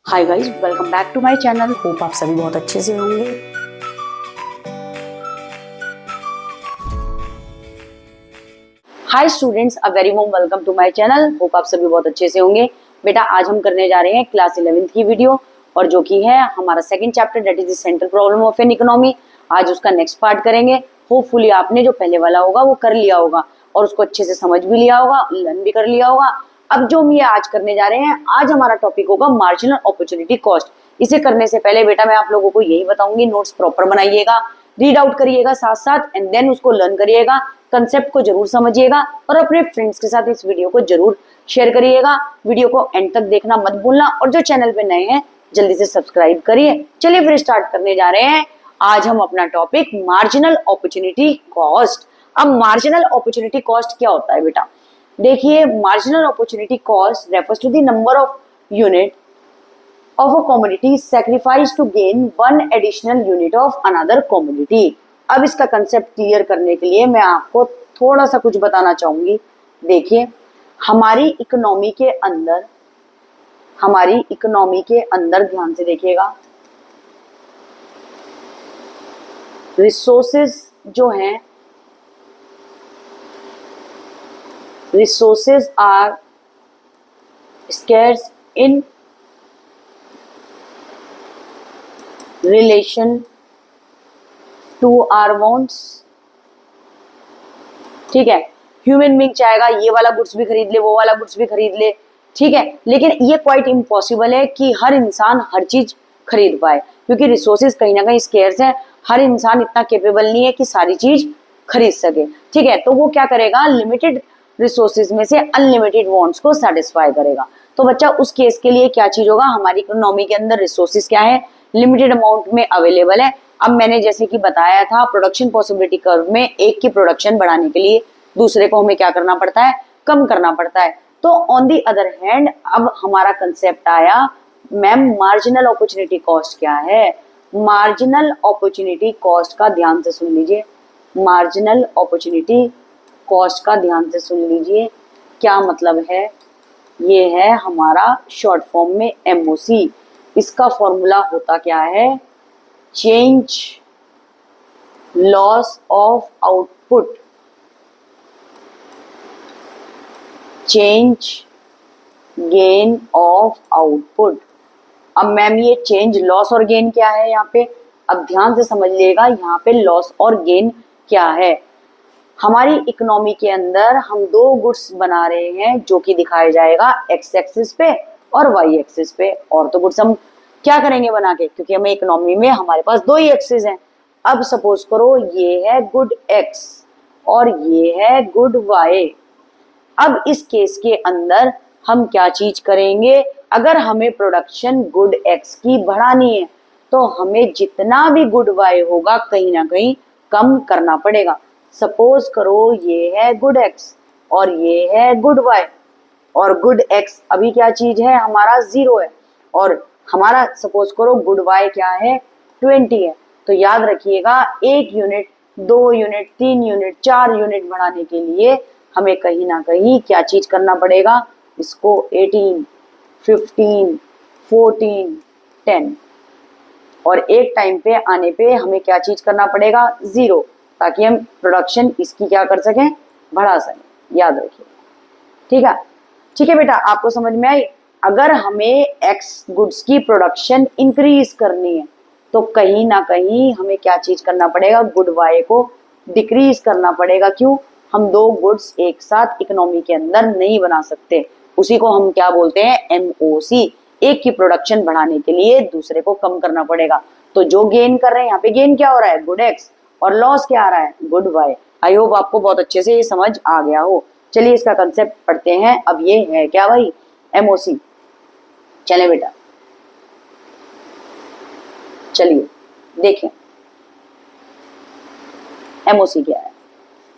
Hi guys, welcome back to my channel. Hope आप सभी बहुत अच्छे से होंगे। Hi students, a very warm welcome to my channel. Hope आप सभी बहुत अच्छे से होंगे। बेटा, आज हम करने जा रहे हैं क्लास 11th की वीडियो, और जो कि है हमारा second chapter, that is the central problem of an economy. आज उसका नेक्स्ट पार्ट करेंगे। होपफुली आपने जो पहले वाला होगा वो कर लिया होगा और उसको अच्छे से समझ भी लिया होगा, लर्न भी कर लिया होगा। अब जो हम ये आज करने जा रहे हैं, आज हमारा टॉपिक होगा मार्जिनल अपॉर्चुनिटी कॉस्ट। इसे करने से पहले बेटा मैं आप लोगों को यही बताऊंगी, नोट्स प्रॉपर बनाइएगा, रीड आउट करिएगा साथ साथ, एंड देन उसको लर्न करिएगा, कंसेप्ट को जरूर समझिएगा और अपने फ्रेंड्स के साथ इस वीडियो को जरूर शेयर करिएगा। वीडियो को एंड तक देखना मत भूलना, और जो चैनल पे नए हैं जल्दी से सब्सक्राइब करिए। चलिए फिर स्टार्ट करने जा रहे हैं। आज हम अपना टॉपिक मार्जिनल अपॉर्चुनिटी कॉस्ट। अब मार्जिनल अपॉर्चुनिटी कॉस्ट क्या होता है बेटा? देखिए, marginal opportunity cost refers to the number of unit of a commodity sacrificed to gain one additional unit of another commodity। अब इसका कंसेप्ट क्लियर करने के लिए मैं आपको थोड़ा सा कुछ बताना चाहूंगी। देखिए, हमारी इकोनॉमी के अंदर ध्यान से देखिएगा, रिसोर्सेज जो हैं, resources are scarce in relation to our wants. ठीक है, ह्यूमन बीइंग चाहेगा ये वाला गुड्स भी खरीद ले, वो वाला गुड्स भी खरीद ले, ठीक है, लेकिन ये क्वाइट इम्पॉसिबल है कि हर इंसान हर चीज खरीद पाए, क्योंकि रिसोर्सेज कहीं ना कहीं स्केर्स हैं। हर इंसान इतना केपेबल नहीं है कि सारी चीज खरीद सके। ठीक है, तो वो क्या करेगा, लिमिटेड रिसोर्सेज में से अनलिमिटेड वांट्स को सेटिस्फाई करेगा। तो बच्चा उस केस के लिए क्या चीज होगा, हमारी इकोनॉमी के अंदर रिसोर्सेज क्या है, लिमिटेड अमाउंट में अवेलेबल है। अब मैंने जैसे कि बताया था, प्रोडक्शन पॉसिबिलिटी कर्व में एक की प्रोडक्शन बढ़ाने के लिए दूसरे को हमें क्या करना पड़ता है, कम करना पड़ता है। तो ऑन दी अदर हैंड अब हमारा कंसेप्ट आया, मैम मार्जिनल अपॉर्चुनिटी कॉस्ट क्या है? मार्जिनल अपॉर्चुनिटी कॉस्ट का ध्यान से सुन लीजिए, मार्जिनल अपॉर्चुनिटी कॉस्ट का ध्यान से सुन लीजिए, क्या मतलब है? ये है हमारा शॉर्ट फॉर्म में MOC। इसका फॉर्मूला होता क्या है, change loss of output, change gain of output. अब मैम ये चेंज लॉस और गेन क्या है यहाँ पे? अब ध्यान से समझ लीजिएगा, यहाँ पे लॉस और गेन क्या है। हमारी इकोनॉमी के अंदर हम दो गुड्स बना रहे हैं, जो कि दिखाया जाएगा एक्स एक्सिस पे और वाई एक्सिस पे। और तो गुड्स हम क्या करेंगे बना के, क्योंकि हमें इकोनॉमी में हमारे पास दो ही एक्सिस हैं। अब सपोज करो ये है गुड एक्स और ये है गुड वाई। अब इस केस के अंदर हम क्या चीज करेंगे, अगर हमें प्रोडक्शन गुड एक्स की बढ़ानी है तो हमें जितना भी गुड वाई होगा कहीं ना कहीं कम करना पड़ेगा। सपोज करो ये है गुड एक्स और ये है गुड वाई, और गुड एक्स अभी क्या चीज है, हमारा 0 है, और हमारा सपोज करो गुड वाई क्या है, 20 है। तो याद रखिएगा, 1 यूनिट, 2 यूनिट, 3 यूनिट, 4 यूनिट बढ़ाने के लिए हमें कहीं ना कहीं क्या चीज करना पड़ेगा, इसको 18, 15, 14, 10, और एक टाइम पे आने पे हमें क्या चीज करना पड़ेगा, 0, ताकि हम प्रोडक्शन इसकी क्या कर सकें, बढ़ा सकें। याद रखिए, ठीक है? ठीक है बेटा, आपको समझ में आई? अगर हमें एक्स गुड्स की प्रोडक्शन इंक्रीज करनी है तो कहीं ना कहीं हमें क्या चीज करना पड़ेगा, गुड वाई को डिक्रीज करना पड़ेगा। क्यों? हम दो गुड्स एक साथ इकोनॉमी के अंदर नहीं बना सकते। उसी को हम क्या बोलते हैं, MOC। एक की प्रोडक्शन बढ़ाने के लिए दूसरे को कम करना पड़ेगा। तो जो गेन कर रहे हैं, यहाँ पे गेन क्या हो रहा है, गुड एक्स, और लॉस क्या आ रहा है, गुड वाई। आई होप आपको बहुत अच्छे से ये समझ आ गया हो। चलिए इसका कंसेप्ट पढ़ते हैं। अब ये है क्या भाई, MOC। चले बेटा, चलिए देखें MOC क्या है।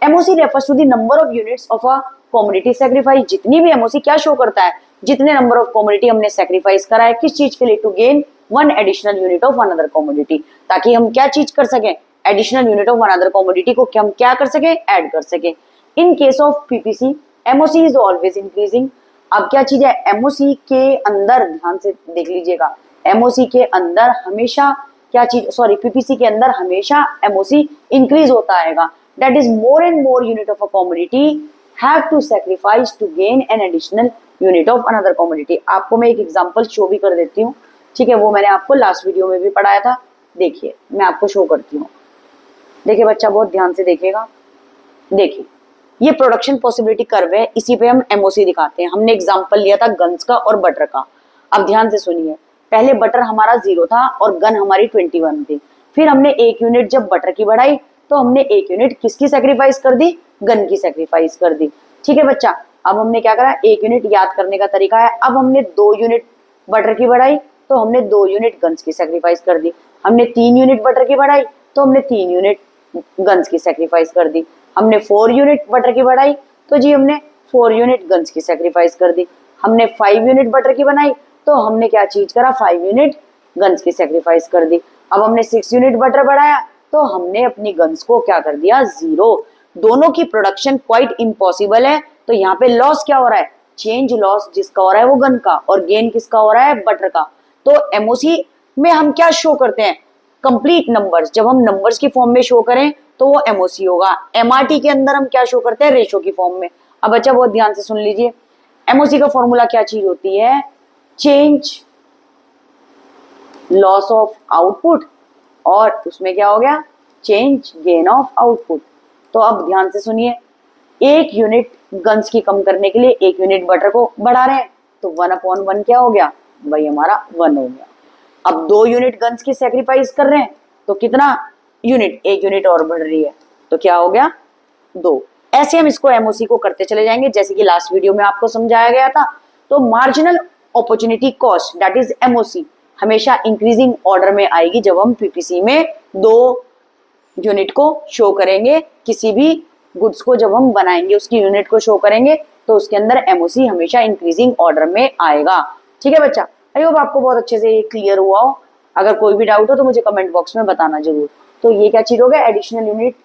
MOC refers to the number of units of a commodity sacrifice. जितनी भी MOC क्या शो करता है, जितने नंबर ऑफ कमोडिटी हमने सैक्रिफाइस करा है, किस चीज के लिए, to gain one additional unit of another commodity, ताकि हम क्या चीज कर सकें, additional unit of another commodity को हम क्या कर सकें, ऐड कर सकें। In case of PPC, MOC is always increasing। अब क्या चीज है, एमओसी के अंदर ध्यान से देख लीजिएगा, एमओसी के अंदर हमेशा क्या चीज, सॉरी पीपीसी के अंदर हमेशा एमओसी इंक्रीज होता आएगा। That is more and more unit of a commodity have to sacrifice to gain an additional unit of another commodity. आपको मैं एक एग्जांपल शो भी कर देती हूँ, ठीक है, वो मैंने आपको लास्ट वीडियो में भी पढ़ाया था। देखिए मैं आपको शो करती हूँ, देखिए बच्चा बहुत ध्यान से देखेगा। देखिए ये प्रोडक्शन पॉसिबिलिटी कर्व है, इसी पे हम एमओसी दिखाते हैं। हमने एग्जांपल लिया था गन्स का और बटर का। अब ध्यान से सुनिए, पहले बटर हमारा 0 था और गन हमारी 21 थी। फिर हमने 1 यूनिट जब बटर की बढ़ाई तो हमने 1 यूनिट किसकी सैक्रिफाइस कर दी, गन की सैक्रिफाइस कर दी। ठीक है बच्चा, अब हमने क्या करा, 1 यूनिट याद करने का तरीका है। अब हमने 2 यूनिट बटर की बढ़ाई तो हमने 2 यूनिट गन्स की सैक्रिफाइस कर दी। हमने 3 यूनिट बटर की बढ़ाई तो हमने 3 यूनिट गन्स की सैक्रिफाइस कर दी। हमने 4 यूनिट बटर की बढ़ाई तो जी हमने 4 यूनिट गन्स की सैक्रिफाइस कर दी। हमने 5 यूनिट बटर की बनाई तो हमने क्या चीज करा, 5 यूनिट गन्स की सैक्रिफाइस कर दी। अब हमने 6 यूनिट बटर बढ़ाया तो हमने अपनी गन्स को क्या कर दिया, 0। दोनों की प्रोडक्शन क्वाइट इम्पॉसिबल है। तो यहाँ पे लॉस क्या हो रहा है, चेंज लॉस जिसका हो रहा है वो गन का, और गेन किसका हो रहा है, बटर का। तो एमओसी में हम क्या शो करते हैं, कंप्लीट नंबर्स। जब हम नंबर्स की फॉर्म में शो करें तो वो एमओसी होगा। एमआरटी के अंदर हम क्या शो करते हैं, रेशो की फॉर्म में। अब बच्चा बहुत ध्यान से सुन लीजिए, एमओसी का फॉर्मूला क्या चीज होती है, चेंज लॉस ऑफ आउटपुट, और उसमें क्या हो गया, चेंज गेन ऑफ आउटपुट। तो अब ध्यान से सुनिए, 1 यूनिट गन्स की कम करने के लिए 1 यूनिट बटर को बढ़ा रहे हैं तो 1/1 क्या हो गया भाई, हमारा 1 हो गया। अब 2 यूनिट गन्स की सैक्रिफाइस कर रहे हैं तो कितना यूनिट, 1 यूनिट और बढ़ रही है तो क्या हो गया, 2। ऐसे हम इसको एमओसी को करते चले जाएंगे जैसे कि लास्ट वीडियो में आपको समझाया गया था। तो marginal opportunity cost that is MOC हमेशा इंक्रीजिंग ऑर्डर में आएगी जब हम पीपीसी में 2 यूनिट को शो करेंगे। किसी भी गुड्स को जब हम बनाएंगे उसकी यूनिट को शो करेंगे तो उसके अंदर एमओसी हमेशा इंक्रीजिंग ऑर्डर में आएगा। ठीक है बच्चा, आई होप आपको बहुत अच्छे से ये क्लियर हुआ हो। अगर कोई भी डाउट हो तो मुझे कमेंट बॉक्स में बताना जरूर। तो ये क्या चीज हो गया, एडिशनल यूनिट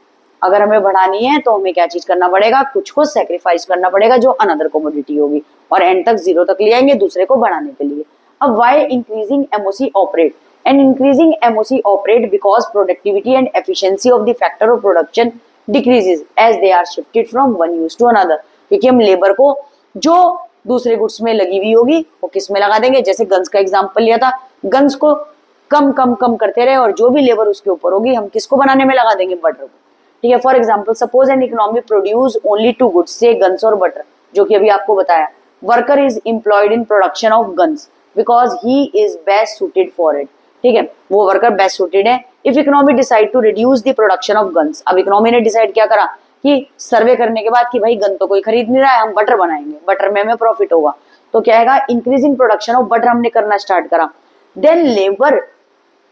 अगर हमें बढ़ानी है तो हमें क्या चीज करना पड़ेगा, कुछ को सेक्रीफाइस करना पड़ेगा जो अनदर कमोडिटी होगी, और एंड तक 0 तक ले आएंगे दूसरे को बढ़ाने के लिए। अब why increasing MOC operate, and increasing MOC operate because productivity and efficiency of the factor of production decreases as they are shifted from one use to another. क्योंकि हम लेबर को जो दूसरे गुड्स में लगी हुई होगी वो किस में लगा देंगे, जैसे गन्स का एग्जांपल लिया था, गन्स को कम कम कम करते रहे और जो भी लेबर उसके ऊपर होगी हम किसको बनाने में लगा देंगे, बटर को। ठीक है, for example suppose an economy produce only 2 goods से गन्स और बटर, जो कि अभी आपको बताया। Worker is employed in production of guns because he is best suited for it. ठीक है, वो वर्कर बेस्ट सुटेड है। If economy decide to reduce the production of guns, अब इकोनॉमी ने डिसाइड क्या करा कि सर्वे करने के बाद कि भाई गन तो कोई खरीद नहीं रहा है, हम बटर बनाएंगे, बटर में हमें प्रॉफिट होगा, तो क्या है, इंक्रीजिंग प्रोडक्शन ऑफ बटर हमने करना स्टार्ट करा। देन लेबर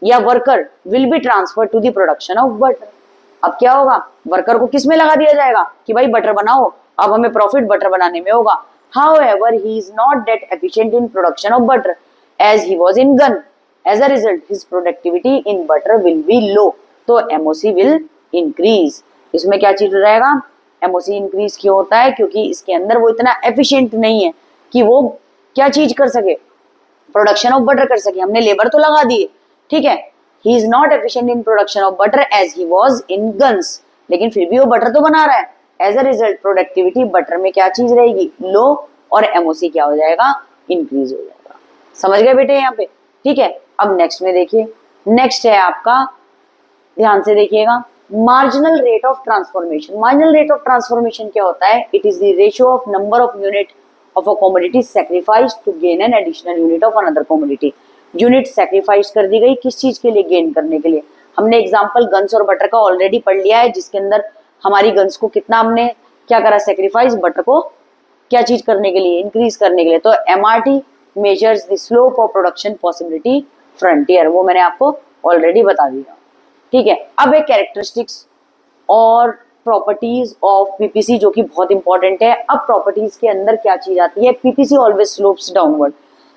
या worker will be transfer to the production of butter. अब क्या होगा, वर्कर को किस में लगा दिया जाएगा कि भाई बटर बनाओ, अब हमें प्रॉफिट बटर बनाने में होगा। However, he is not that efficient in production of butter as he was in gun. As a result, his productivity in butter will be low. तो MOC will increase. इसमें क्या चीज रहेगा, MOC इंक्रीज क्यों होता है, क्योंकि इसके अंदर वो इतना एफिशिएंट नहीं है कि वो क्या चीज कर सके, प्रोडक्शन ऑफ बटर कर सके। हमने लेबर तो लगा दिए, ठीक है, he is not efficient in production of butter as he was in guns, लेकिन फिर भी वो बटर तो बना रहा है। As a result productivity butter में क्या चीज रहेगी, लो, और एमओसी क्या हो जाएगा, इंक्रीज हो जाएगा। समझ गए बेटे यहाँ पे, ठीक है। अब नेक्स्ट में देखिए, नेक्स्ट है आपका, ध्यान से देखिएगा, marginal rate of transformation. Marginal rate of transformation क्या होता है, it is the ratio of number of unit of a commodity sacrifice to gain an additional unit of another commodity. Unit sacrifice कर दी गई किस चीज के लिए, गेन करने के लिए। हमने एग्जांपल गन्स और बटर का ऑलरेडी पढ़ लिया है, जिसके अंदर हमारी गन्स को कितना हमने क्या करा, सैक्रिफाइस, बटर को क्या चीज करने के लिए, इंक्रीज करने के लिए। तो MRT measures the slope of production possibility frontier, वो मैंने आपको ऑलरेडी बता दिया, ठीक है। अब एक कैरेक्टरिस्टिक्स और प्रॉपर्टीज ऑफ पीपीसी जो कि बहुत इंपॉर्टेंट है। अब प्रॉपर्टीज के अंदर क्या चीज आती है, PPC always slopes downward.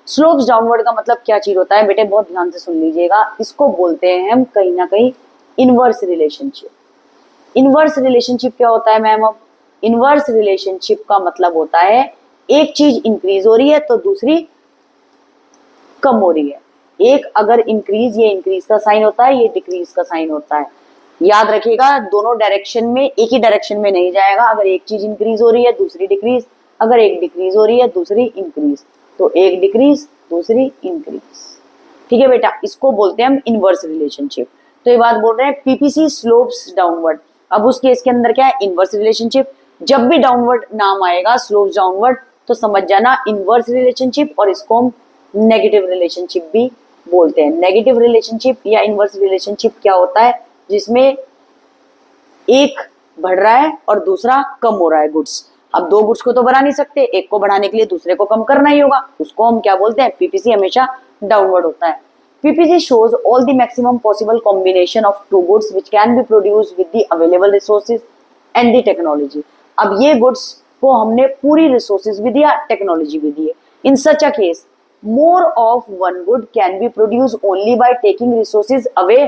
Slopes downward का मतलब क्या चीज होता है बेटे, बहुत ध्यान से सुन लीजिएगा, इसको बोलते हैं हम कहीं ना कहीं इनवर्स रिलेशनशिप। इनवर्स रिलेशनशिप क्या होता है मैम, अब इनवर्स रिलेशनशिप का मतलब होता है एक चीज इंक्रीज हो रही है तो दूसरी कम हो रही है। एक अगर इंक्रीज, ये इंक्रीज का साइन होता है, ये डिक्रीज का साइन होता है। याद रखिएगा दोनों डायरेक्शन में, एक ही डायरेक्शन में नहीं जाएगा। अगर एक चीज इंक्रीज हो रही है दूसरी डिक्रीज, अगर एक डिक्रीज हो रही है दूसरी इंक्रीज, तो एक डिक्रीज दूसरी इंक्रीज। ठीक है बेटा, इसको बोलते हैं हम इनवर्स रिलेशनशिप। तो ये बात बोल रहे हैं पीपीसी स्लोप्स डाउनवर्ड। अब उस केस के अंदर क्या है, इनवर्स रिलेशनशिप। जब भी डाउनवर्ड नाम आएगा, स्लोप्स डाउनवर्ड, तो समझ जाना इनवर्स रिलेशनशिप, और इसको हम नेगेटिव रिलेशनशिप भी बोलते हैं। नेगेटिव रिलेशनशिप या इनवर्स रिलेशनशिप क्या होता है, जिसमें एक बढ़ रहा है और दूसरा कम हो रहा है गुड्स। अब दो गुड्स को तो बढ़ा नहीं सकते, एक को बढ़ाने के लिए दूसरे को कम करना ही होगा। उसको हम क्या बोलते हैं, पीपीसी हमेशा डाउनवर्ड होता है। PPC shows all the maximum possible combination of two goods which can be produced with the available resources and the technology। अब ये गुड्स को हमने पूरी रिसोर्सेज भी दिया, टेक्नोलॉजी भी दी है। In such a case more of one good can be produce only by taking resources away,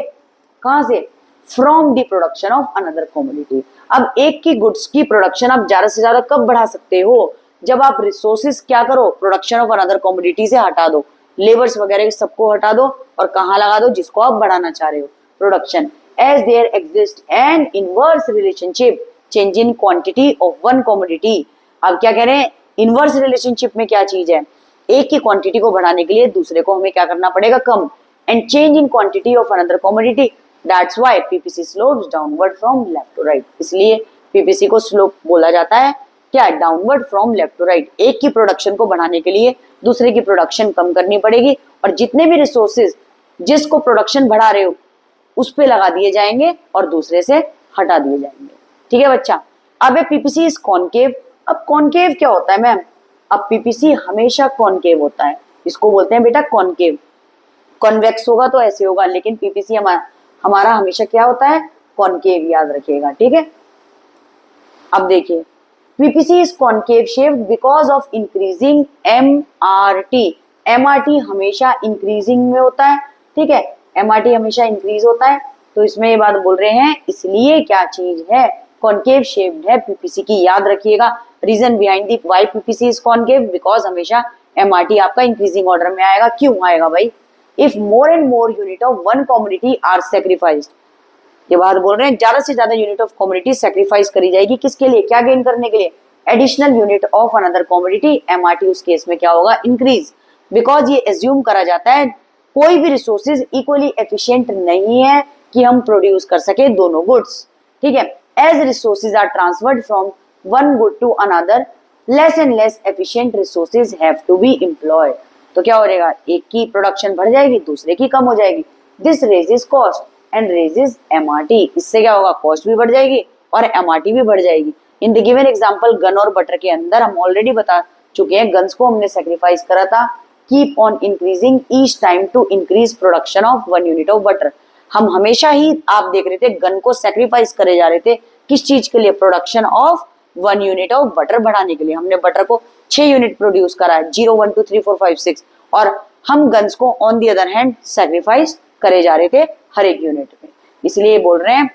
कहां से, from the production of another commodity. अब एक की गुड्स की प्रोडक्शन आप ज्यादा से ज्यादा कब बढ़ा सकते हो, जब आप रिसोर्सेज क्या करो, प्रोडक्शन ऑफ अनदर कमोडिटी से हटा दो, लेबर्स वगैरह सबको हटा दो और कहाँ लगा दो, जिसको आप बढ़ाना चाह रहे हो, production. As there exist an inverse relationship change in quantity of one commodity. अब क्या कह रहे हैं, इनवर्स रिलेशनशिप में क्या चीज है, एक की क्वांटिटी को बढ़ाने के लिए दूसरे को हमें क्या करना पड़ेगा, कम, and change in quantity of another commodity, that's why PPC slopes downward from left to right. इसलिए पीपीसी को स्लोप बोला जाता है क्या, downward from left to right. एक की प्रोडक्शन को बढ़ाने के लिए दूसरे की प्रोडक्शन कम करनी पड़ेगी, और जितने भी रिसोर्सेज जिसको प्रोडक्शन बढ़ा रहे हो उस पे लगा दिए जाएंगे और दूसरे से हटा दिए जाएंगे। ठीक है बच्चा। अब है पीपीसी इज कॉनकेव। अब कॉनकेव क्या होता है मैम, अब पीपीसी हमेशा कॉनकेव होता है, इसको बोलते हैं बेटा कॉनकेव। कॉन्वेक्स होगा तो ऐसे होगा, लेकिन पीपीसी हमारा हमेशा क्या होता है, कॉनकेव, याद रखिएगा। ठीक है। अब देखिए PPC is concave shaped because of increasing MRT. MRT हमेशा इंक्रीजिंग में होता है, ठीक है, एमआरटी हमेशा इंक्रीज होता है। तो इसमें ये बात बोल रहे हैं, इसलिए क्या चीज है, कॉनकेव शेप्ड है पीपीसी की, याद रखिएगा। Reason behind the why PPC is concave, because हमेशा एमआरटी आपका इंक्रीजिंग ऑर्डर में आएगा। क्यों आएगा भाई, if more and more unit of one commodity are sacrificed. ये बात बोल रहे हैं ज्यादा से ज्यादा यूनिट ऑफ कमोडिटी सेक्रीफाइस करी जाएगी, किसके लिए, क्या गेन करने के लिए, additional unit of another commodity, MRT उस केस में क्या होगा, इंक्रीज। बिकॉज ये एज्यूम करा जाता है कोई भी रिसोर्सेज इक्वली एफिशिएंट नहीं है कि हम प्रोड्यूस कर सके दोनों गुड्स। ठीक है, as resources are transferred from one good to another, less and less efficient resources have to be employed. तो क्या हो जाएगा, एक की प्रोडक्शन बढ़ जाएगी दूसरे की कम हो जाएगी। This raises cost and raises MRT. इससे क्या होगा, कॉस्ट भी बढ़ जाएगी और एमआरटी भी बढ़ जाएगी। In the given example gun और बटर के अंदर हम ऑलरेडी बता चुके हैं, गन्स को हमने सेक्रीफाइस करा था, keep on increasing each time to increase production of one unit of butter. हम हमेशा ही, आप देख रहे थे, गन को सेक्रीफाइस करे जा रहे थे, किस चीज के लिए, production of one unit of butter बढ़ाने के लिए। हमने बटर को 6 यूनिट प्रोड्यूस करा है, 0 1 2 3 4 5 6, और हम गन्स को on the other hand sacrifice करे जा रहे थे हर एक यूनिट में। इसलिए बोल रहे हैं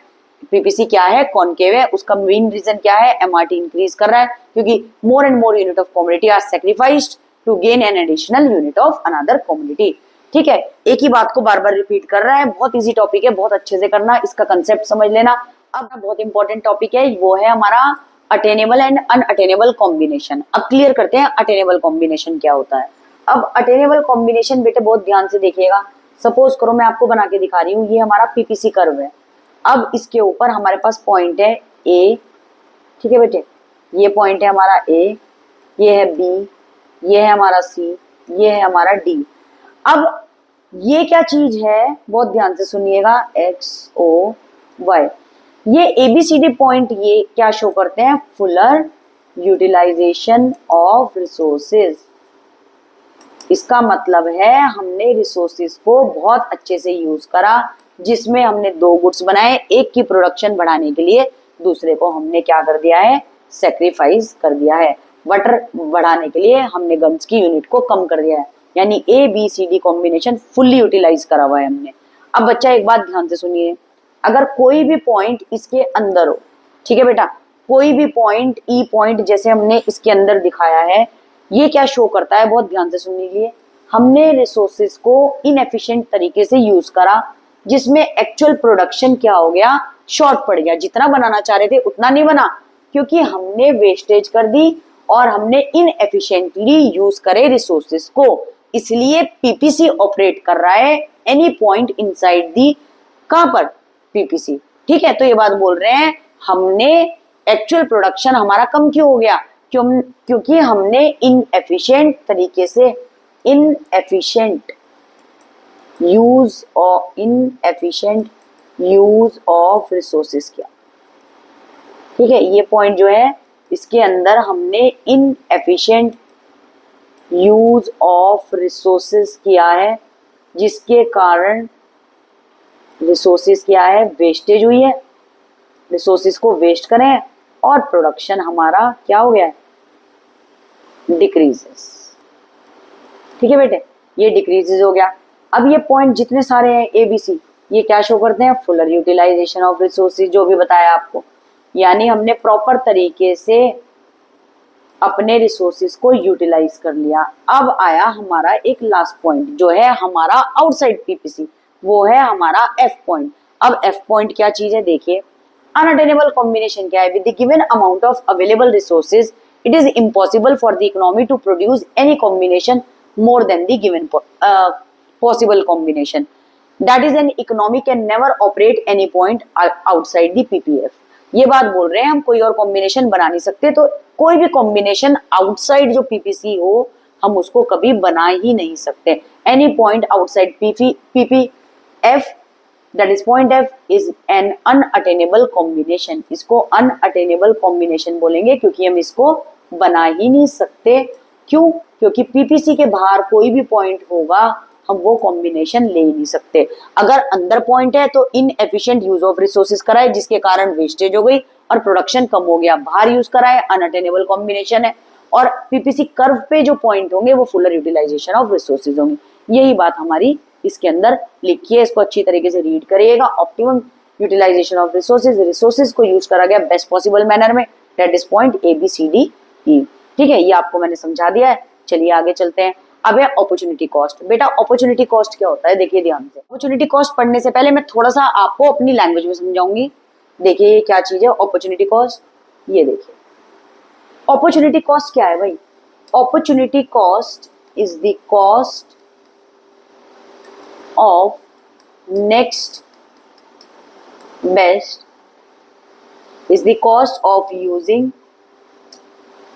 पीपीसी क्या है, कॉनकेव है। उसका मेन रीजन क्या है, एमआरटी इंक्रीज कर रहा है, क्योंकि more and more unit of commodity are sacrificed to gain an additional unit of another commodity. ठीक है, एक ही बात को बार बार रिपीट कर रहा है, बहुत इजी टॉपिक है, बहुत अच्छे से करना, इसका कंसेप्ट समझ लेना। अब बहुत इंपॉर्टेंट टॉपिक है, वो है हमारा अटेनेबल एंड अनअटेनेबल कॉम्बिनेशन। अब क्लियर करते हैं अटेनेबल कॉम्बिनेशन क्या होता है। अब अटेनेबल कॉम्बिनेशन बेटे बहुत ध्यान से देखिएगा। सपोज करो मैं आपको बना के दिखा रही हूँ, ये हमारा पीपीसी कर्व है। अब इसके ऊपर हमारे पास पॉइंट है ए, ठीक है बेटे, ये पॉइंट है हमारा ए, ये है बी, ये है हमारा सी, ये है हमारा डी। अब ये क्या चीज है, बहुत ध्यान से सुनिएगा, एक्स ओ वाई। ये एबीसीडी पॉइंट ये क्या शो करते हैं, फुलर यूटिलाइजेशन ऑफ रिसोर्सेज। इसका मतलब है हमने रिसोर्सेज को बहुत अच्छे से यूज करा, जिसमें हमने 2 गुड्स बनाए, एक की प्रोडक्शन बढ़ाने के लिए दूसरे को हमने क्या कर दिया है, सेक्रीफाइस कर दिया है। बटर बढ़ाने के लिए हमने गन्स की यूनिट को कम कर दिया है, यानी A B C D combination fully utilize करा हुआ है हमने। अब बच्चा एक बात ध्यान से सुनिए, अगर कोई भी पॉइंट इसके अंदर हो, ठीक है बेटा, कोई भी पॉइंट ई पॉइंट जैसे हमने इसके अंदर दिखाया है, ये क्या शो करता है, बहुत ध्यान से सुन लीजिए। हमने रिसोर्सेज को इनएफिशिएंट तरीके से यूज करा, जिसमें एक्चुअल प्रोडक्शन क्या हो गया, शॉर्ट पड़ गया। जितना बनाना चाह रहे थे उतना नहीं बना, क्योंकि हमने वेस्टेज कर दी और हमने इनएफिशिएंटली यूज करे रिसोर्सेज को। इसलिए पीपीसी ऑपरेट कर रहा है एनी पॉइंट इनसाइड दी, कहां पर, पीपीसी। ठीक है, तो ये बात बोल रहे हैं हमने एक्चुअल प्रोडक्शन हमारा कम क्यों हो गया, क्योंकि हमने इनएफिशिएंट तरीके से इनएफिशिएंट यूज ऑफ रिसोर्सेज किया। ठीक है, ये पॉइंट जो है इसके अंदर हमने इनएफिशिएंट यूज ऑफ रिसोर्सेज किया है, जिसके कारण रिसोर्सेज क्या है, वेस्टेज हुई है, रिसोर्सेज को वेस्ट करें और प्रोडक्शन हमारा क्या हो गया है, डिक्रीजेस। ठीक है बेटे, ये डिक्रीजेस हो गया। अब ये पॉइंट जितने सारे हैं एबीसी, ये क्या शो करते हैं, फुलर यूटिलाइजेशन ऑफ रिसोर्सेज, जो भी बताया आपको। यानी हमने प्रॉपर तरीके से अपने रिसोर्सेज को यूटिलाइज कर लिया। अब आया हमारा एक लास्ट पॉइंट, जो है हमारा आउटसाइड पीपीसी, वो है हमारा एफ पॉइंट। अब एफ पॉइंट क्या चीज है, देखिए। अनअटेनेबल कॉम्बिनेशन क्या है, with the given amount of available resources it is impossible for the economy to produce any combination more than the given possible combination. That is, an economy can never operate any point outside the PPF. ये बात बोल रहे हैं हम कोई और combination बना नहीं सकते, तो कोई भी कॉम्बिनेशन आउटसाइड जो पीपीसी हो हम उसको कभी बना ही नहीं सकते। Any point outside PPF, that is point F, is an unattainable combination. इसको अनअटेनेबल कॉम्बिनेशन बोलेंगे क्योंकि हम इसको बना ही नहीं सकते। क्यों, क्योंकि पीपीसी के बाहर कोई भी पॉइंट होगा हम वो कॉम्बिनेशन ले ही नहीं सकते। अगर अंदर पॉइंट है तो इनएफिशिएंट यूज ऑफ रिसोर्सेज कराए, जिसके कारण वेस्टेज हो गई और प्रोडक्शन कम हो गया। बाहर यूज कराए, अनअटेनेबल कॉम्बिनेशन है। और पीपीसी कर्व पे जो पॉइंट होंगे वो फुलर यूटिलाइजेशन ऑफ रिसोर्सेज होंगे। यही बात हमारी इसके अंदर लिखी है, इसको अच्छी तरीके से रीड करिएगा। Optimum utilization of resources, resources को यूज करा गया बेस्ट पॉसिबल मैनर में, that is point A B C D E. ठीक है, ये आपको मैंने समझा दिया है। चलिए आगे चलते हैं। अब है अपॉर्चुनिटी कॉस्ट। बेटा अपॉर्चुनिटी कॉस्ट क्या होता है, देखिए ध्यान से। अपॉर्चुनिटी कॉस्ट पढ़ने से पहले मैं थोड़ा सा आपको अपनी लैंग्वेज में समझाऊंगी। देखिए ये क्या चीज है अपॉर्चुनिटी कॉस्ट, ये देखिए। अपॉर्चुनिटी कॉस्ट क्या है भाई, opportunity cost is the cost of next best, is the cost of using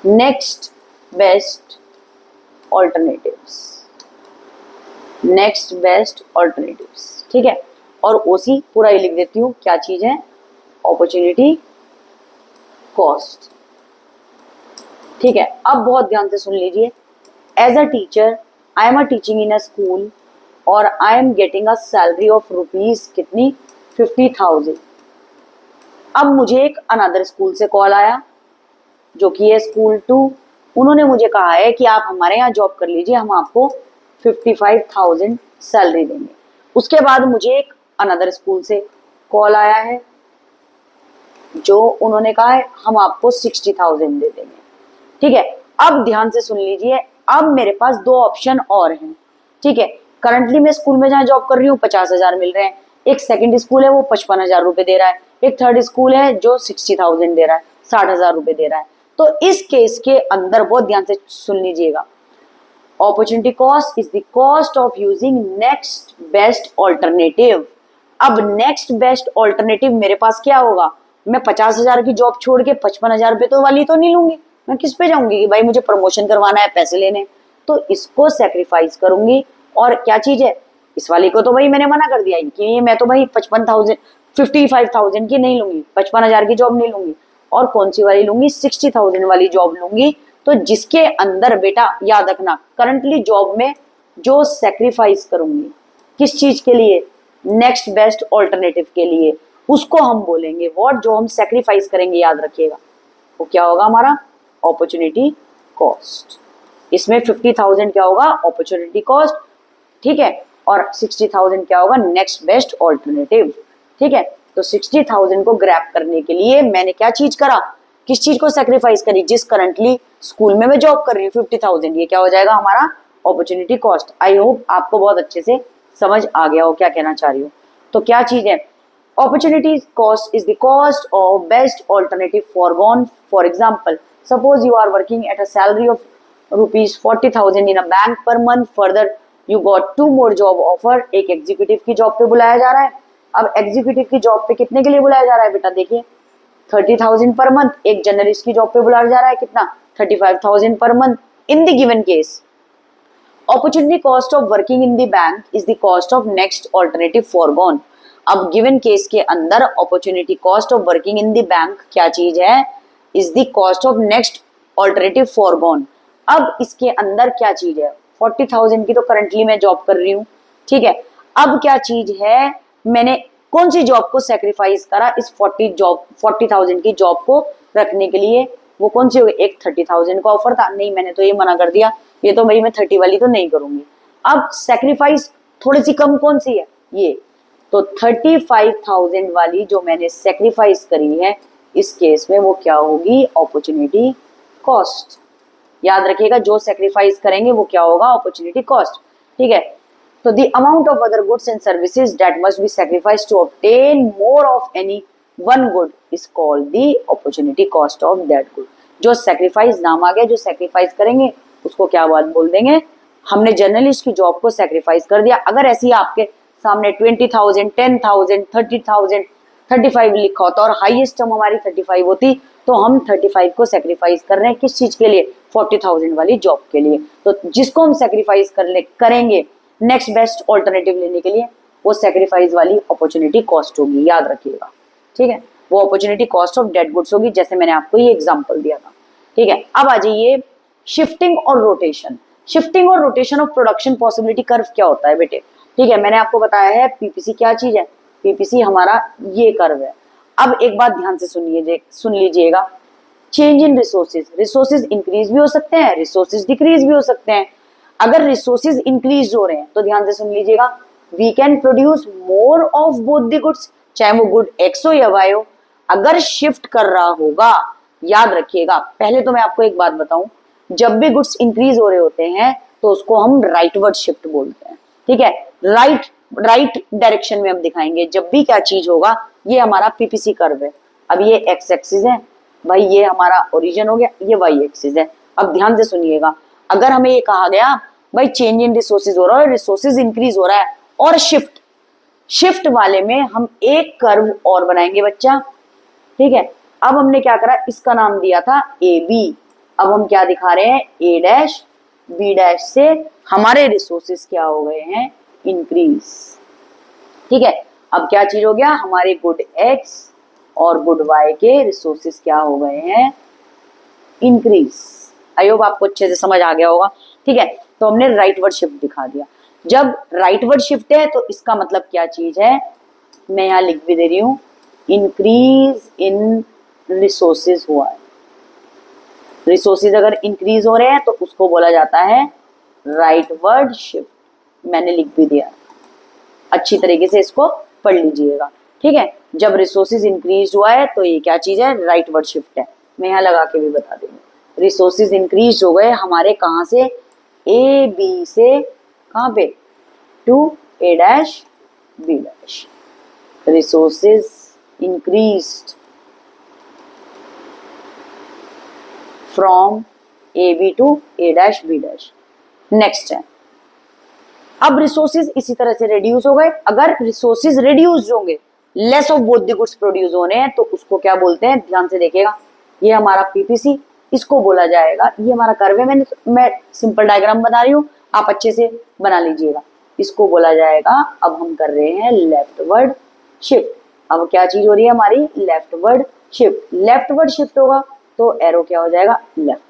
next best alternatives, next best alternatives। ठीक है, और ओसी पूरा ही लिख देती हूँ, क्या चीज है, अपॉर्चुनिटी कॉस्ट। ठीक है, अब बहुत ध्यान से सुन लीजिए। As a teacher I am a teaching in a school और I am getting a salary of rupees कितनी, 50,000। अब मुझे एक अनदर स्कूल से कॉल आया जो कि है स्कूल 2। उन्होंने मुझे कहा है कि आप हमारे यहाँ जॉब कर लीजिए, हम आपको 55,000 सैलरी देंगे। उसके बाद मुझे एक अनदर स्कूल से कॉल आया है जो उन्होंने कहा है हम आपको 60,000 दे देंगे। ठीक है, अब ध्यान से सुन लीजिए। अब मेरे पास दो ऑप्शन और हैं। ठीक है, करंटली मैं स्कूल में जहाँ जॉब कर रही हूँ 50,000 मिल रहे हैं। एक सेकंड स्कूल है वो 55,000 रुपए दे रहा है। एक थर्ड स्कूल है जो 60,000 दे रहा है, 60,000 रुपए दे रहा है। तो इस केस के अंदर बहुत ध्यान से सुन लीजिएगा, opportunity cost is the cost of using next best alternative. अब नेक्स्ट बेस्ट ऑल्टरनेटिव मेरे पास क्या होगा, मैं 50,000 की जॉब छोड़ के 55,000 रुपए तो वाली तो नहीं लूंगी, मैं किस पे जाऊंगी कि भाई मुझे प्रमोशन करवाना है, पैसे लेने, तो इसको सेक्रीफाइस करूंगी। और क्या चीज है, इस वाली को तो भाई मैंने मना कर दिया कि मैं तो भाई 55,000 की नहीं लूंगी, 55,000 की जॉब नहीं लूंगी। और कौन सी वाली लूंगी, 60,000 वाली जॉब लूंगी। तो जिसके अंदर बेटा याद रखना, करंटली जॉब में जो सेक्रीफाइस करूंगी किस चीज के लिए, नेक्स्ट बेस्ट ऑल्टरनेटिव के लिए, उसको हम बोलेंगे व्हाट, जो हम सेक्रीफाइस करेंगे याद रखिएगा वो क्या होगा, हमारा अपॉर्चुनिटी कॉस्ट। इसमें 50,000 क्या होगा, अपॉर्चुनिटी कॉस्ट। ठीक है, और 60,000 क्या होगा, नेक्स्ट बेस्ट ऑल्टरनेटिव। ठीक है, तो 60,000 को ग्रैब करने के लिए मैंने क्या चीज करा, किस चीज को सेक्रीफाइस करी? जिस करंटली स्कूल में मैं जॉब कर रही हूँ 50,000, ये क्या हो जाएगा हमारा अपॉर्चुनिटी कॉस्ट। आई होप आपको बहुत अच्छे से समझ आ गया हो क्या कहना चाह रही हूँ। तो क्या चीज है? opportunity cost is the cost of best alternative foregone. For example, suppose you are working at a salary of rupees 40,000 in a bank per month. Further, you got 2 more job offer. एक executive की job पे बुलाया जा रहा है। अब executive की job पे कितने के लिए बुलाया जा रहा है बेटा? देखिए 30,000 पर मंथ। एक जर्नलिस्ट की जॉब पे बुलाया जा रहा है कितना? 35,000 per month. In the given case, opportunity cost of working in the bank is the cost of next alternative foregone. अब गिवन केस के अंदर opportunity cost of working in the bank क्या चीज है? Is the cost of next alternative foregone. अब इसके अंदर क्या चीज है? 40,000 की तो करंटली मैं जॉब कर रही हूँ, ठीक है। अब क्या चीज है? मैंने कौन सी जॉब को सेक्रीफाइस करा इस 40,000 की जॉब को रखने के लिए? वो कौन सी होगी? एक 30,000 का ऑफर था, नहीं मैंने तो ये मना कर दिया, ये तो भाई मैं 30 वाली तो नहीं करूंगी। अब सेक्रीफाइस थोड़ी सी कम कौन सी है? ये तो 35,000 वाली जो मैंने सेक्रीफाइस करी है, इस केस में वो क्या होगी? Opportunity cost. याद रखिएगा, जो सेक्रीफाइस करेंगे वो क्या होगा? अपॉर्चुनिटी कॉस्ट, ठीक है। तो the amount of other goods and services that must be sacrifice to obtain more of any one good is called the opportunity cost of that good. जो सेक्रीफाइस नाम आ गया, जो सेक्रीफाइस करेंगे उसको क्या बात बोल देंगे? हमने जर्नलिस्ट की जॉब को सेक्रीफाइस कर दिया। अगर ऐसी ही आपके सामने 20,000, 10,000, 30,000, 35 लिखा होता और हाईएस्ट टर्म हमारी 35 होती, तो हम 35 को सेक्रीफाइस कर रहे हैं किस चीज के लिए? 40,000 वाली जॉब के लिए। तो जिसको हम सेक्रीफाइस करेंगे नेक्स्ट बेस्ट ऑल्टरनेटिव लेने के लिए, वो सेक्रीफाइस वाली अपॉर्चुनिटी कॉस्ट होगी, याद रखिएगा, ठीक है। वो opportunity cost of dead goods होगी, जैसे मैंने आपको ये एग्जाम्पल दिया था, ठीक है। अब आ जाइए शिफ्टिंग और रोटेशन। शिफ्टिंग और rotation of production possibility curve क्या होता है बेटे? ठीक है, मैंने आपको बताया है पीपीसी क्या चीज है। पीपीसी हमारा ये कर्व है। अब एक बात ध्यान से सुन लीजिएगा, change in resources. Resources increase भी हो सकते हैं, रिसोर्सेज डिक्रीज भी हो सकते हैं। अगर रिसोर्सेज इंक्रीज हो रहे हैं तो ध्यान से सुन लीजिएगा, we can produce more of both the goods, चाहे वो गुड एक्स हो या वाई हो। अगर शिफ्ट कर रहा होगा, याद रखिएगा, पहले तो मैं आपको एक बात बताऊं, जब भी गुड्स इंक्रीज हो रहे होते हैं तो उसको हम राइटवर्ड शिफ्ट बोलते हैं, ठीक है। राइट डायरेक्शन में हम दिखाएंगे जब भी क्या चीज होगा। ये हमारा पीपीसी कर्व है। अब ये एक्स एक्सिस है भाई, ये हमारा ओरिजिन हो गया, ये वाई एक्सिस है। अब ध्यान से सुनिएगा, अगर हमें ये कहा गया भाई चेंज इन रिसोर्सेज हो रहा है, रिसोर्सेज इंक्रीज हो रहा है और शिफ्ट वाले में हम एक कर्व और बनाएंगे बच्चा, ठीक है। अब हमने क्या करा, इसका नाम दिया था ए बी। अब हम क्या दिखा रहे हैं? ए डैश बी डैश से हमारे रिसोर्सेज क्या हो गए हैं? इंक्रीज, ठीक है। अब क्या चीज हो गया? हमारे गुड एक्स और गुड वाई के रिसोर्सेज क्या हो गए हैं? इंक्रीज। आई होप आपको अच्छे से समझ आ गया होगा, ठीक है। तो हमने राइटवर्ड शिफ्ट दिखा दिया। जब राइटवर्ड शिफ्ट है तो इसका मतलब क्या चीज है? मैं यहां लिख भी दे रही हूं, इंक्रीज इन रिसोर्सेज हुआ है। रिसोर्सेज अगर इंक्रीज हो रहे हैं तो उसको बोला जाता है राइटवर्ड शिफ्ट। मैंने लिख भी दिया, अच्छी तरीके से इसको पढ़ लीजिएगा, ठीक है। जब रिसोर्सेज इंक्रीज हुआ है तो ये क्या चीज है? राइटवर्ड शिफ्ट है। मैं यहाँ लगा के भी बता दूंगी, रिसोर्सेज इंक्रीज हो गए हमारे कहाँ से? ए बी से कहाँ पे? To A dash B dash. Resources increased from A B to A dash B dash. Next है, अब रिसोर्सेज इसी तरह से रिड्यूस हो गए। अगर रिसोर्सेज रिड्यूस होंगे, less of both the goods produce होने हैं, तो उसको क्या बोलते हैं? ध्यान से देखिएगा, ये हमारा पीपीसी, इसको बोला जाएगा, ये हमारा कर्व है, मैं सिंपल डायग्राम बना रही हूँ, आप अच्छे से बना लीजिएगा। इसको बोला जाएगा, अब हम कर रहे हैं लेफ्टवर्ड शिफ्ट। अब क्या चीज हो रही है हमारी? Leftward shift. लेफ्टवर्ड शिफ्ट होगा तो एरो क्या हो जाएगा? लेफ्ट,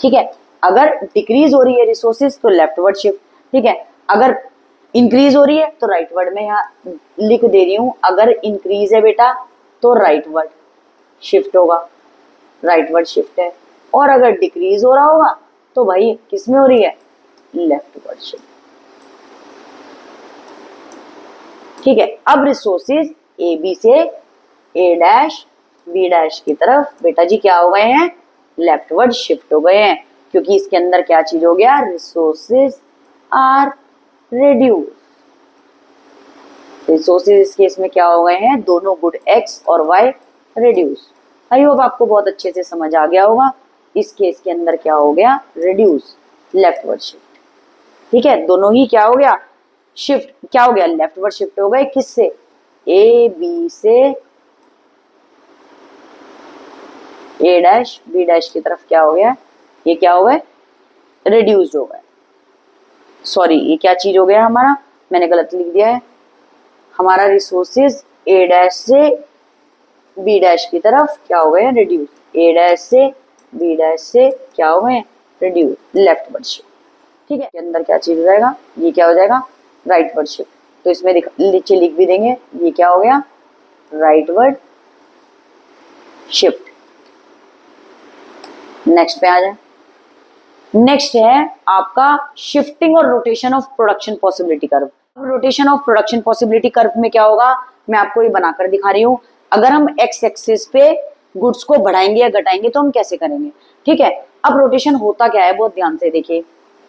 ठीक है। अगर डिक्रीज हो रही है रिसोर्सेज तो लेफ्टवर्ड शिफ्ट, ठीक है। अगर इंक्रीज हो रही है तो राइटवर्ड। में यहाँ लिख दे रही हूं, अगर इंक्रीज है बेटा तो राइटवर्ड शिफ्ट होगा, राइटवर्ड शिफ्ट है। और अगर डिक्रीज हो रहा होगा तो भाई किस में हो रही है? लेफ्टवर्ड शिफ्ट, ठीक है। अब रिसोर्सेज ए बी से ए डैश बी डैश की तरफ बेटा जी क्या हो गए हैं, लेफ्टवर्ड शिफ्ट हो गए हैं, क्योंकि इसके अंदर क्या चीज हो गया, रिसोर्सेज आर रिड्यूस। रिसोर्सेज इस केस में क्या हो गए हैं, दोनों गुड एक्स और वाई रिड्यूस। आई होप आपको बहुत अच्छे से समझ आ गया होगा। इस केस के अंदर क्या हो गया, रिड्यूस, लेफ्टवर्ड शिफ्ट। ठीक है, दोनों ही क्या हो गया, शिफ्ट क्या हो गया, लेफ्टवर्ड शिफ्ट हो गए, किससे, ए बी से ए डैश बी डैश की तरफ क्या हो गया, ये क्या हो गए, रिड्यूस्ड हो गए। सॉरी, ये क्या चीज हो गया हमारा, मैंने गलत लिख दिया है, हमारा रिसोर्सेज ए डैश से बी डैश की तरफ क्या हो गए, रिड्यूस, ए डैश से बी डैश से क्या हो गए, रिड्यूस, लेफ्टवर्ड शिफ्ट। ठीक है, के अंदर क्या चीज हो जाएगा, ये क्या हो जाएगा, राइटवर्ड शिफ्ट। तो इसमें नीचे लिख भी देंगे, ये क्या हो गया, राइटवर्ड शिफ्ट। नेक्स्ट पे आ जाए। नेक्स्ट है आपका शिफ्टिंग और rotation of production possibility curve. Rotation of production possibility curve में क्या होगा, मैं आपको ये बनाकर दिखा रही हूं। अगर हम एक्स एक्सिस पे गुड्स को बढ़ाएंगे या घटाएंगे तो हम कैसे करेंगे। ठीक है, अब रोटेशन होता क्या है, बहुत ध्यान से देखिए।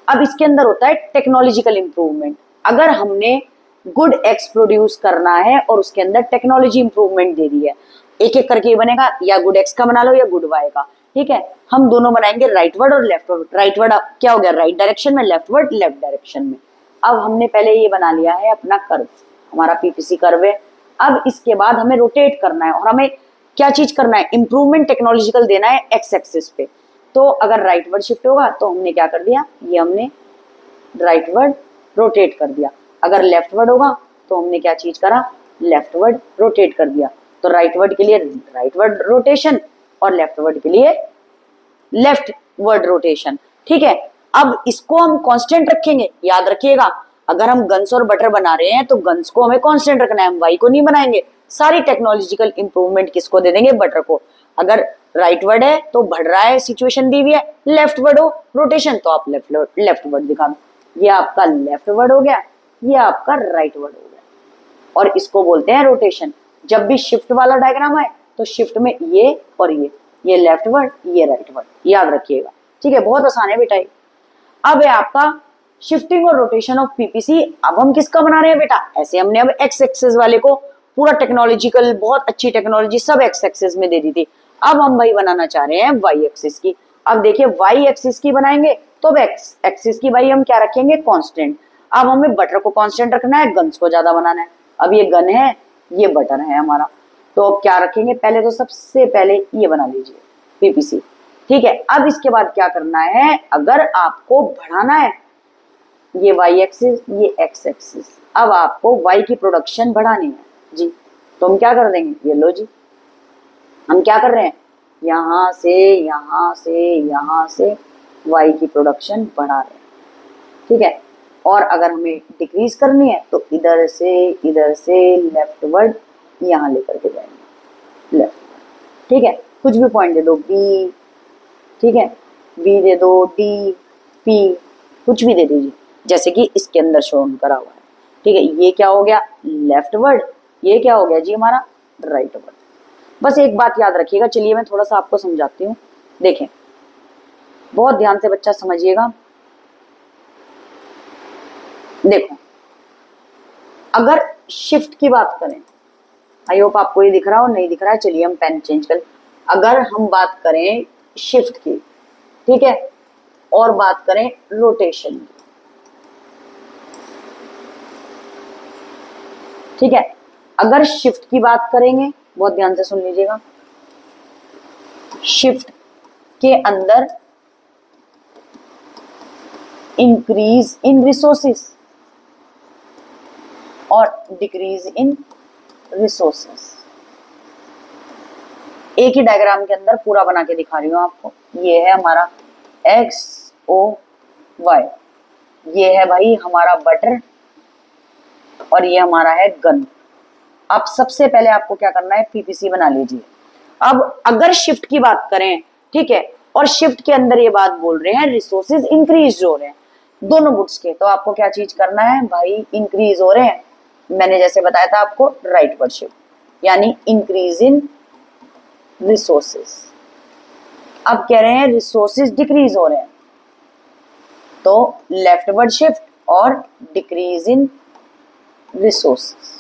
अब इसके अंदर होता है टेक्नोलॉजिकल इंप्रूवमेंट। अगर हमने गुड एक्स प्रोड्यूस करना है और उसके अंदर टेक्नोलॉजी इंप्रूवमेंट दे दी है, एक एक करके बनेगा, या गुड एक्स का बना लो या गुड वाई का। ठीक है, हम दोनों बनाएंगे, राइटवर्ड और लेफ्टवर्ड। राइटवर्ड क्या हो गया, राइट डायरेक्शन में, लेफ्टवर्ड लेफ्ट डायरेक्शन में। अब हमने पहले ये बना लिया है अपना कर्व, हमारा पीपीसी कर्व है। अब इसके बाद हमें रोटेट करना है और हमें क्या चीज करना है, इंप्रूवमेंट टेक्नोलॉजिकल देना है एक्स एक्सिस पे। तो अगर राइटवर्ड शिफ्ट होगा तो हमने क्या कर दिया, ये हमने राइटवर्ड रोटेट कर दिया। अगर लेफ्टवर्ड होगा तो हमने क्या चीज करा, लेफ्टवर्ड रोटेट कर दिया। तो राइटवर्ड के लिए राइटवर्ड रोटेशन और लेफ्टवर्ड के लिए लेफ्टवर्ड रोटेशन। ठीक है, अब इसको हम कांस्टेंट रखेंगे, याद रखिएगा। अगर हम गन्स और बटर बना रहे हैं तो गन्स को हमें कांस्टेंट रखना है, हम वाई को नहीं बनाएंगे। सारी टेक्नोलॉजिकल इंप्रूवमेंट किसको दे देंगे, बटर को। अगर राइटवर्ड है तो बढ़ रहा है, सिचुएशन दी हुई है, लेफ्टवर्ड हो रोटेशन तो आप लेफ्टवर्ड दिखा दो। ये आपका लेफ्टवर्ड हो गया, ये आपका राइटवर्ड हो गया, और इसको बोलते हैं रोटेशन। जब भी शिफ्ट वाला डायग्राम आए तो शिफ्ट में ये और ये लेफ्टवर्ड, ये राइटवर्ड, याद रखिएगा। ठीक है, बहुत आसान है बेटा। अब है आपका शिफ्टिंग और रोटेशन ऑफ पीपीसी। अब हम किसका बना रहे हैं बेटा, ऐसे हमने अब एक्स एक्सिस वाले को पूरा टेक्नोलॉजिकल, बहुत अच्छी टेक्नोलॉजी सब एक्स एक्सिस में दे दी थी। अब हम भाई बनाना चाह रहे हैं वाई एक्सिस की। अब देखिए, वाई एक्सिस की बनाएंगे तो एक्स एक्सिस की भाई हम क्या रखेंगे, कांस्टेंट। अब हमें बटर को कांस्टेंट रखना है, गन्स को ज्यादा बनाना है। अब ये गन है, ये बटर है हमारा, तो अब क्या रखेंगे, पहले तो सबसे पहले ये बना लीजिए पीपीसी। ठीक है, अब इसके बाद क्या करना है, अगर आपको बढ़ाना है ये वाई एक्सिस, ये एक्स एक्सिस, अब आपको वाई की प्रोडक्शन बढ़ानी है जी, तो हम क्या कर देंगे, ये लो जी, हम क्या कर रहे हैं, यहां से यहां से यहां से वाई की प्रोडक्शन बढ़ा रहे हैं। ठीक है, और अगर हमें डिक्रीज करनी है तो इधर से लेफ्टवर्ड यहां लेकर के जाएंगे, लेफ्ट। ठीक है, कुछ भी पॉइंट दे दो, बी, ठीक है, बी दे दो, डी, पी, कुछ भी दे दीजिए, जैसे कि इसके अंदर शोन करा हुआ है। ठीक है, ये क्या हो गया, लेफ्टवर्ड, ये क्या हो गया जी हमारा, राइटवर्ड। बस एक बात याद रखिएगा, चलिए मैं थोड़ा सा आपको समझाती हूँ। देखें, बहुत ध्यान से बच्चा समझिएगा। देखो, अगर शिफ्ट की बात करें, आई होप आपको ये दिख रहा हो, नहीं दिख रहा है, चलिए हम पेन चेंज कर। अगर हम बात करें शिफ्ट की, ठीक है, और बात करें रोटेशन की, ठीक है, अगर शिफ्ट की बात करेंगे, बहुत ध्यान से सुन लीजिएगा, शिफ्ट के अंदर इंक्रीज इन रिसोर्सेस और डिक्रीज इन रिसोर्सेस। एक ही डायग्राम के अंदर पूरा बना के दिखा रही हूं आपको। ये है हमारा एक्स ओ वाई, ये है भाई हमारा बटर, और ये हमारा है गन। अब सबसे पहले आपको क्या करना है, पीपीसी बना लीजिए। अब अगर शिफ्ट की बात करें, ठीक है, और शिफ्ट के अंदर ये बात बोल रहे हैं रिसोर्सेज इंक्रीज हो रहे हैं दोनों गुड्स के, तो आपको क्या चीज करना है भाई, इंक्रीज हो रहे हैं, मैंने जैसे बताया था आपको, राइटवर्ड शिफ्ट, यानी इंक्रीज इन रिसोर्सेज। अब कह रहे हैं रिसोर्सेज डिक्रीज हो रहे हैं, तो लेफ्टवर्ड शिफ्ट और डिक्रीज इन रिसोर्सेज।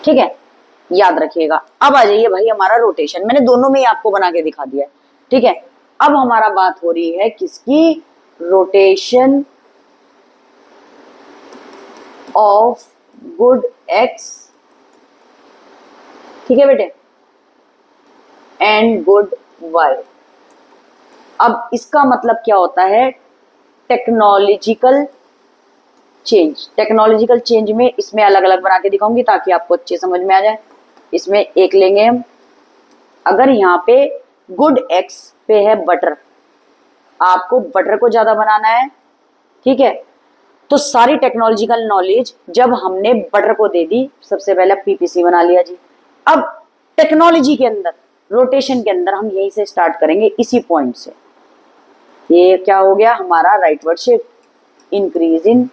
ठीक है, याद रखिएगा। अब आ जाइए भाई हमारा रोटेशन, मैंने दोनों में ही आपको बना के दिखा दिया है। ठीक है, अब हमारा बात हो रही है किसकी, रोटेशन ऑफ गुड एक्स, ठीक है बेटे, एंड गुड वाई। अब इसका मतलब क्या होता है, टेक्नोलॉजिकल चेंज। टेक्नोलॉजिकल चेंज में इसमें अलग अलग बना के दिखाऊंगी ताकि आपको अच्छे समझ में आ जाए। इसमें एक लेंगे हम, अगर यहाँ पे गुड एक्स पे है बटर, आपको बटर को ज्यादा बनाना है, ठीक है, तो सारी टेक्नोलॉजिकल नॉलेज जब हमने बटर को दे दी, सबसे पहले पीपीसी बना लिया जी। अब टेक्नोलॉजी के अंदर, रोटेशन के अंदर हम यहीं से स्टार्ट करेंगे, इसी पॉइंट से। ये क्या हो गया हमारा rightward shift, increase in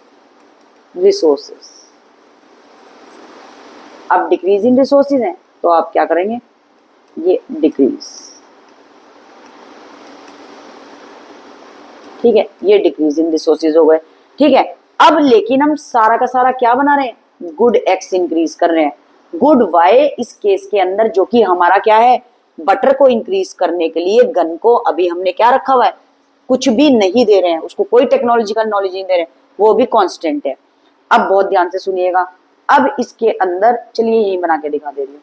resources. अब डिक्रीज इन रिसोर्सेज हैं, तो आप क्या करेंगे, ये डिक्रीज, ठीक है, ये डिक्रीज इन रिसोर्सेज हो गए। ठीक है, अब लेकिन हम सारा का सारा क्या बना रहे हैं, गुड एक्स इंक्रीज कर रहे हैं, गुड वाई इस केस के अंदर, जो कि हमारा क्या है, बटर को इंक्रीज करने के लिए गन को अभी हमने क्या रखा हुआ है, कुछ भी नहीं दे रहे हैं, उसको कोई टेक्नोलॉजिकल नॉलेज नहीं दे रहे हैं, वो भी कांस्टेंट है। अब बहुत ध्यान से सुनिएगा, अब इसके अंदर, चलिए यही बना के दिखा दे रही हूँ।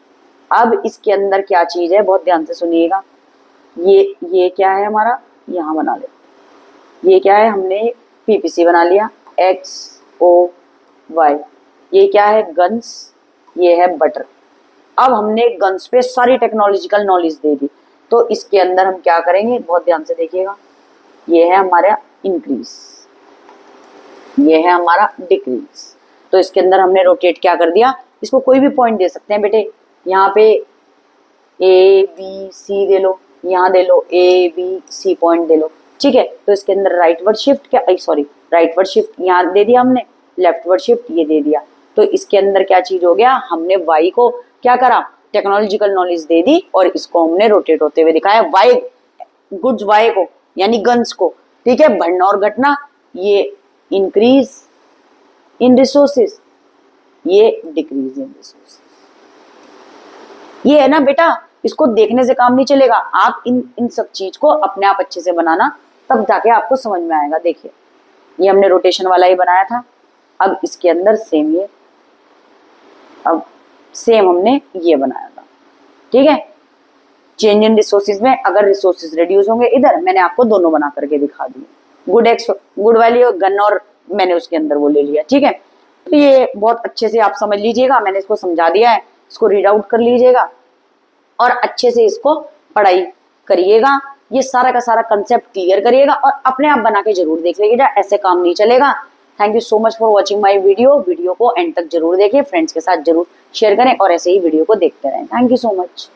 अब इसके अंदर क्या चीज है, बहुत ध्यान से सुनिएगा। ये क्या है हमारा, यहाँ बना ले, ये क्या है, हमने पीपीसी बना लिया, एक्स ओ वाई, ये क्या है गन्स, ये है बटर। अब हमने गन्स पे सारी टेक्नोलॉजिकल नॉलेज दे दी, तो इसके अंदर हम क्या करेंगे, बहुत ध्यान से देखिएगा, ये है हमारा इंक्रीज, ये है हमारा डिक्रीज। तो इसके अंदर हमने रोटेट क्या कर दिया, इसको कोई भी पॉइंट दे सकते हैं बेटे, यहाँ पे ए बी सी दे लो, यहाँ दे लो ए बी सी पॉइंट दे लो, ठीक है। तो इसके अंदर राइटवर्ड शिफ्ट क्या, सॉरी राइटवर्ड शिफ्ट यहाँ दे दिया हमने, लेफ्टवर्ड शिफ्ट ये दे दिया। तो इसके अंदर क्या चीज हो गया, हमने वाई को क्या करा, टेक्नोलॉजिकल नॉलेज दे दी और इसको हमने रोटेट होते हुए दिखाया, वाई गुड्स वाई को यानी गन्स को, ठीक है। बढ़ना और घटना, ये इंक्रीज इन रिसोर्सेज, ये डिक्रीज इन रिसोर्सेज। ये है ना बेटा, इसको देखने से काम नहीं चलेगा, आप इन सब चीज को अपने आप अच्छे से बनाना, तब जाके आपको समझ में आएगा। देखिए ये हमने रोटेशन वाला ही बनाया था, अब इसके अंदर सेम ये, अब सेम हमने ये बनाया था, ठीक है। चेंज इन रिसोर्सेज में अगर रिसोर्सेज रिड्यूस होंगे, इधर मैंने आपको दोनों बना करके दिखा दिए, good x good value gun, और मैंने उसके अंदर वो ले लिया, ठीक है। तो ये बहुत अच्छे से आप समझ लीजिएगा, मैंने इसको समझा दिया है, इसको रीड आउट कर लीजिएगा और अच्छे से इसको पढ़ाई करिएगा, ये सारा का सारा कंसेप्ट क्लियर करिएगा और अपने आप बना के जरूर देख लीजिएगा, ऐसे काम नहीं चलेगा। Thank you so much for watching my video को एंड तक जरूर देखिए, फ्रेंड्स के साथ जरूर शेयर करें और ऐसे ही वीडियो को देखते रहें। Thank you so much.